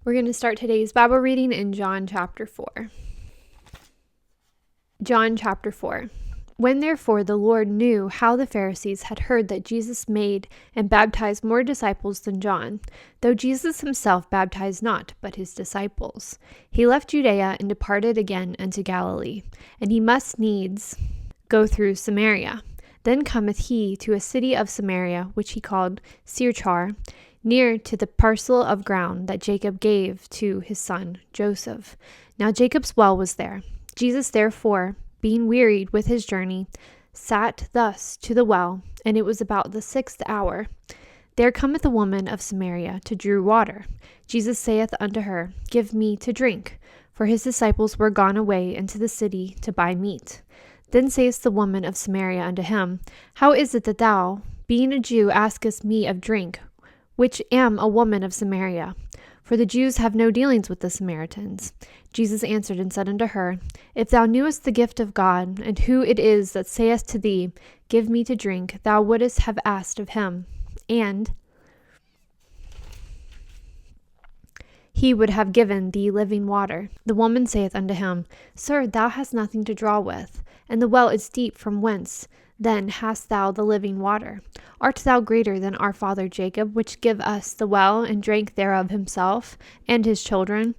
We're going to start today's Bible reading in John chapter 4. John chapter 4. When therefore the Lord knew how the Pharisees had heard that Jesus made and baptized more disciples than John, though Jesus himself baptized not, but his disciples, he left Judea and departed again unto Galilee, and he must needs go through Samaria. Then cometh he to a city of Samaria, which he called Sychar, near to the parcel of ground that Jacob gave to his son Joseph. Now Jacob's well was there. Jesus therefore, being wearied with his journey, sat thus to the well, and it was about the 6th hour. There cometh a woman of Samaria to draw water. Jesus saith unto her, Give me to drink. For his disciples were gone away into the city to buy meat. Then saith the woman of Samaria unto him, How is it that thou, being a Jew, askest me of drink, which am a woman of Samaria? For the Jews have no dealings with the Samaritans. Jesus answered and said unto her, If thou knewest the gift of God, and who it is that saith to thee, Give me to drink, thou wouldest have asked of him, and he would have given thee living water. The woman saith unto him, Sir, thou hast nothing to draw with, and the well is deep. From whence then hast thou the living water? Art thou greater than our father Jacob, which gave us the well, and drank thereof himself, and his children,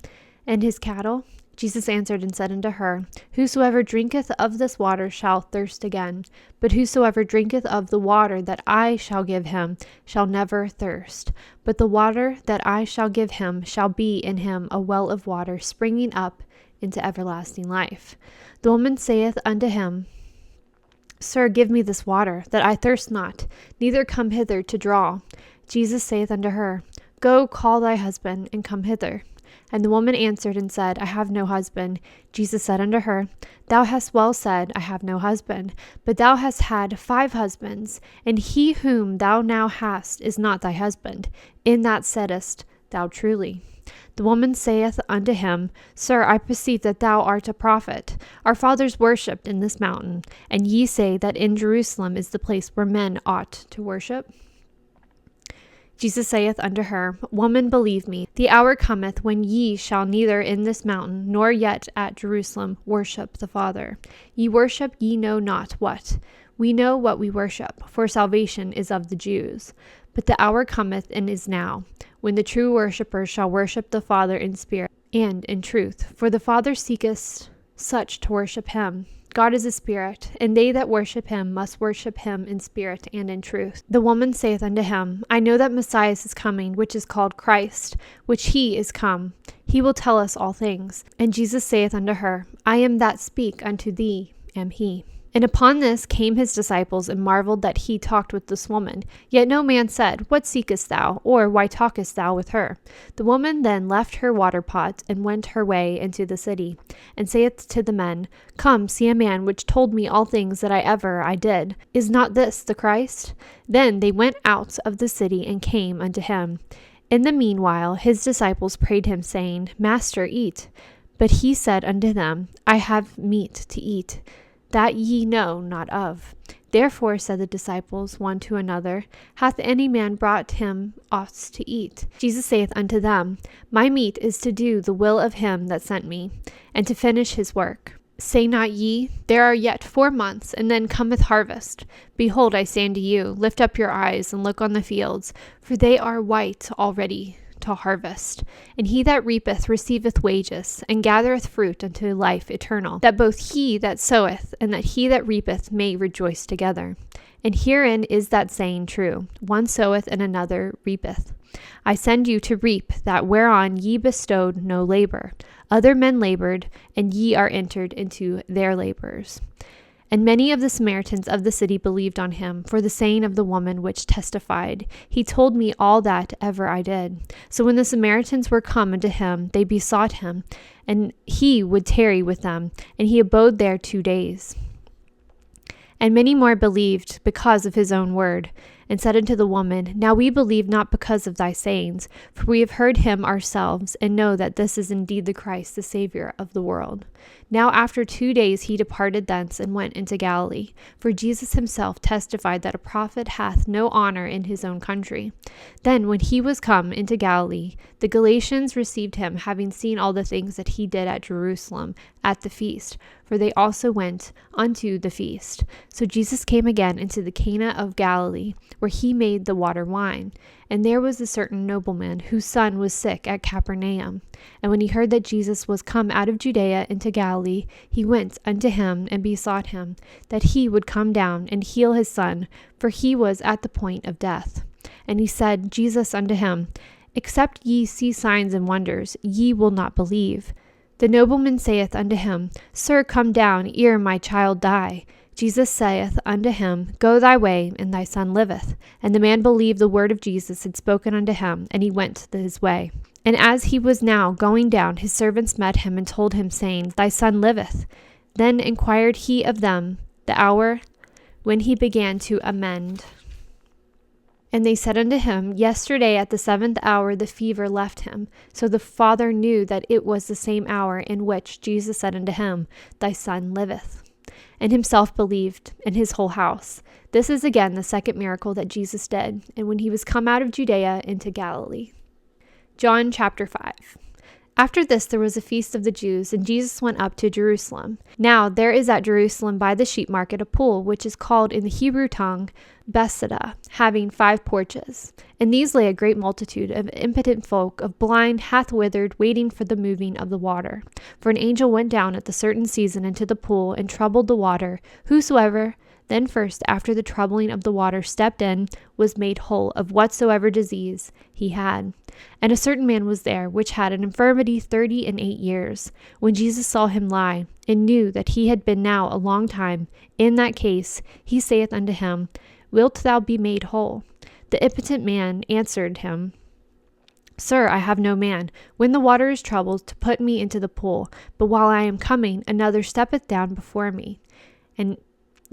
and his cattle? Jesus answered and said unto her, Whosoever drinketh of this water shall thirst again, but whosoever drinketh of the water that I shall give him shall never thirst. But the water that I shall give him shall be in him a well of water springing up into everlasting life. The woman saith unto him, Sir, give me this water, that I thirst not, neither come hither to draw. Jesus saith unto her, Go, call thy husband, and come hither. And the woman answered and said, I have no husband. Jesus said unto her, Thou hast well said, I have no husband. But thou hast had 5 husbands, and he whom thou now hast is not thy husband. In that saidst thou truly. The woman saith unto him, Sir, I perceive that thou art a prophet. Our fathers worshipped in this mountain, and ye say that in Jerusalem is the place where men ought to worship? Jesus saith unto her, Woman, believe me, the hour cometh when ye shall neither in this mountain, nor yet at Jerusalem, worship the Father. Ye worship ye know not what. We know what we worship, for salvation is of the Jews. But the hour cometh and is now, when the true worshippers shall worship the Father in spirit and in truth. For the Father seeketh such to worship him. God is a spirit, and they that worship him must worship him in spirit and in truth. The woman saith unto him, I know that Messiah is coming, which is called Christ, which he is come. He will tell us all things. And Jesus saith unto her, I am that speak unto thee, am he. And upon this came his disciples, and marveled that he talked with this woman. Yet no man said, What seekest thou? Or why talkest thou with her? The woman then left her water pot, and went her way into the city, and saith to the men, Come, see a man which told me all things that I did. Is not this the Christ? Then they went out of the city, and came unto him. In the meanwhile his disciples prayed him, saying, Master, eat. But he said unto them, I have meat to eat, that ye know not of. Therefore said the disciples one to another, Hath any man brought him aught to eat? Jesus saith unto them, My meat is to do the will of him that sent me, and to finish his work. Say not ye, There are yet 4 months, and then cometh harvest. Behold, I say unto you, Lift up your eyes, and look on the fields, for they are white already to harvest. And he that reapeth receiveth wages, and gathereth fruit unto life eternal, that both he that soweth and that he that reapeth may rejoice together. And herein is that saying true, One soweth and another reapeth. I send you to reap that whereon ye bestowed no labor. Other men labored, and ye are entered into their labors. And many of the Samaritans of the city believed on him, for the saying of the woman which testified, He told me all that ever I did. So when the Samaritans were come unto him, they besought him, and he would tarry with them, and he abode there 2 days. And many more believed because of his own word. and said unto the woman, Now we believe not because of thy sayings, for we have heard him ourselves, and know that this is indeed the Christ, the Savior of the world. Now after 2 days he departed thence and went into Galilee. For Jesus himself testified that a prophet hath no honor in his own country. Then when he was come into Galilee, the Galatians received him, having seen all the things that he did at Jerusalem at the feast, for they also went unto the feast. So Jesus came again into the Cana of Galilee, where he made the water wine. And there was a certain nobleman, whose son was sick at Capernaum. And when he heard that Jesus was come out of Judea into Galilee, he went unto him and besought him that he would come down and heal his son, for he was at the point of death. And he said, Jesus unto him, Except ye see signs and wonders, ye will not believe. The nobleman saith unto him, Sir, come down, ere my child die. Jesus saith unto him, Go thy way, and thy son liveth. And the man believed the word of Jesus had spoken unto him, and he went his way. And as he was now going down, his servants met him, and told him, saying, Thy son liveth. Then inquired he of them the hour when he began to amend. And they said unto him, Yesterday at the 7th hour the fever left him. So the father knew that it was the same hour in which Jesus said unto him, Thy son liveth. And himself believed, and his whole house. This is again the second miracle that Jesus did, and when he was come out of Judea into Galilee. John chapter 5. After this there was a feast of the Jews, and Jesus went up to Jerusalem. Now there is at Jerusalem by the sheep market a pool, which is called in the Hebrew tongue Bethesda, having 5 porches. In these lay a great multitude of impotent folk, of blind, hath withered, waiting for the moving of the water. For an angel went down at the certain season into the pool, and troubled the water. Whosoever then first, after the troubling of the water, stepped in, was made whole of whatsoever disease he had. And a certain man was there, which had an infirmity 38 years. When Jesus saw him lie, and knew that he had been now a long time in that case, he saith unto him, Wilt thou be made whole? The impotent man answered him, Sir, I have no man, when the water is troubled, to put me into the pool. But while I am coming, another steppeth down before me. And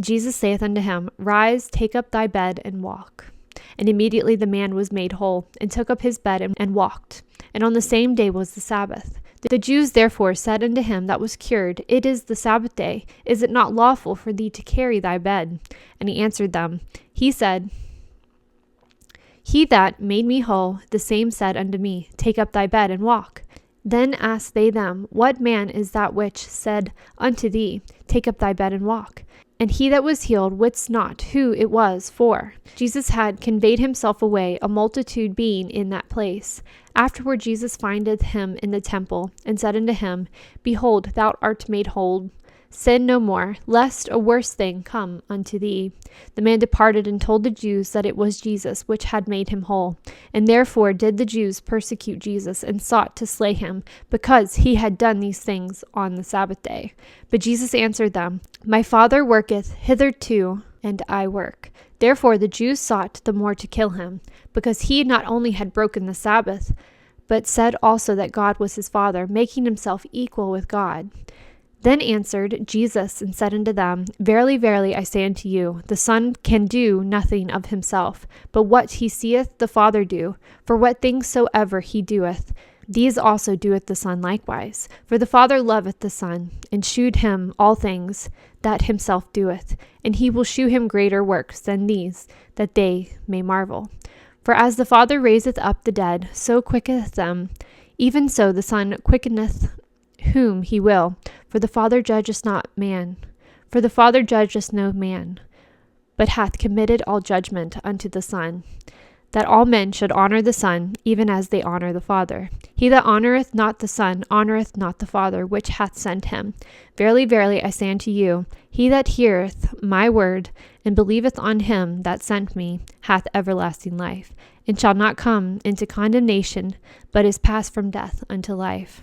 Jesus saith unto him, Rise, take up thy bed, and walk. And immediately the man was made whole, and took up his bed, and walked. And on the same day was the Sabbath. The Jews therefore said unto him that was cured, It is the Sabbath day. Is it not lawful for thee to carry thy bed? And he answered them, He said, He that made me whole, the same said unto me, Take up thy bed, and walk. Then asked they them, What man is that which said unto thee, Take up thy bed, and walk? And he that was healed wist not who it was for. Jesus had conveyed himself away, a multitude being in that place. Afterward Jesus findeth him in the temple, and said unto him, Behold, thou art made whole. Sin no more, lest a worse thing come unto thee. The man departed and told the Jews that it was Jesus which had made him whole. And therefore did the Jews persecute Jesus, and sought to slay him, because he had done these things on the Sabbath day. But Jesus answered them, My Father worketh hitherto, and I work. Therefore the Jews sought the more to kill him, because he not only had broken the Sabbath, but said also that God was his Father, making himself equal with God. Then answered Jesus and said unto them, Verily, verily, I say unto you, the Son can do nothing of himself, but what he seeth the Father do. For what things soever he doeth, these also doeth the Son likewise. For the Father loveth the Son, and shewed him all things that himself doeth, and he will shew him greater works than these, that they may marvel. For as the Father raiseth up the dead, so quickeneth them, even so the Son quickeneth whom he will. For the Father judgeth not man. For the Father judgeth no man, but hath committed all judgment unto the Son, that all men should honor the Son, even as they honor the Father. He that honoureth not the Son honoureth not the Father which hath sent him. Verily, verily, I say unto you, he that heareth my word, and believeth on him that sent me, hath everlasting life, and shall not come into condemnation, but is passed from death unto life.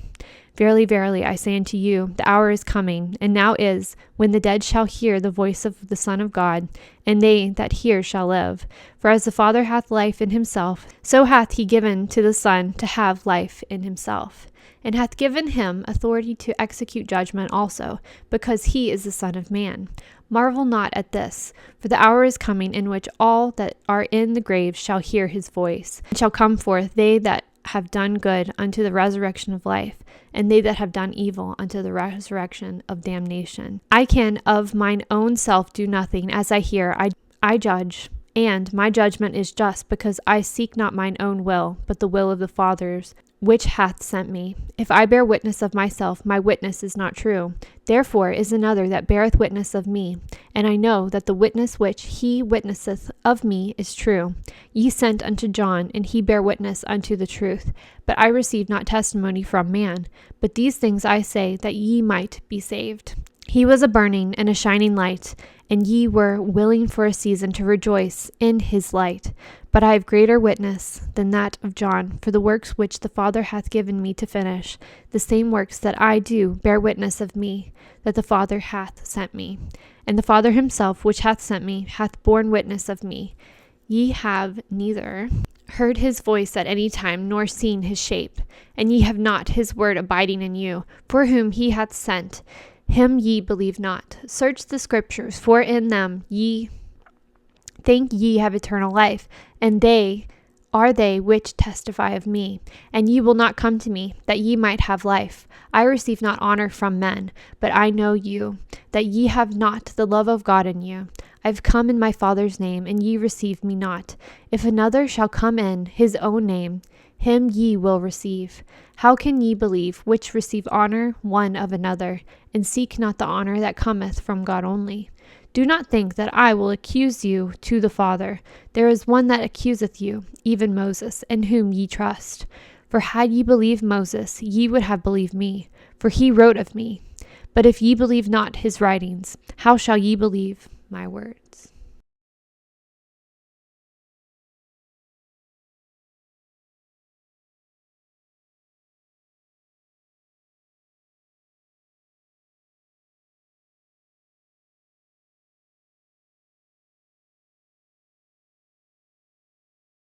Verily, verily, I say unto you, the hour is coming, and now is, when the dead shall hear the voice of the Son of God, and they that hear shall live. For as the Father hath life in himself, so hath he given to the Son to have life in himself, and hath given him authority to execute judgment also, because he is the Son of Man. Marvel not at this, for the hour is coming in which all that are in the grave shall hear his voice, and shall come forth, they that have done good unto the resurrection of life, and they that have done evil unto the resurrection of damnation. I can of mine own self do nothing. As I hear, I judge, and my judgment is just, because I seek not mine own will, but the will of the Father which hath sent me. If I bear witness of myself, my witness is not true. Therefore is another that beareth witness of me, and I know that the witness which he witnesseth of me is true. Ye sent unto John, and he bare witness unto the truth. But I received not testimony from man. But these things I say, that ye might be saved. He was a burning and a shining light, and ye were willing for a season to rejoice in his light. But I have greater witness than that of John, for the works which the Father hath given me to finish, the same works that I do bear witness of me, that the Father hath sent me. And the Father himself, which hath sent me, hath borne witness of me. Ye have neither heard his voice at any time, nor seen his shape, and ye have not his word abiding in you. For whom he hath sent, him ye believe not. Search the scriptures, for in them ye think ye have eternal life, and they are they which testify of me. And ye will not come to me, that ye might have life. I receive not honor from men, but I know you, that ye have not the love of God in you. I have come in my Father's name, and ye receive me not. If another shall come in his own name, him ye will receive. How can ye believe, which receive honor one of another, and seek not the honor that cometh from God only? Do not think that I will accuse you to the Father. There is one that accuseth you, even Moses, in whom ye trust. For had ye believed Moses, ye would have believed me, for he wrote of me. But if ye believe not his writings, how shall ye believe my words?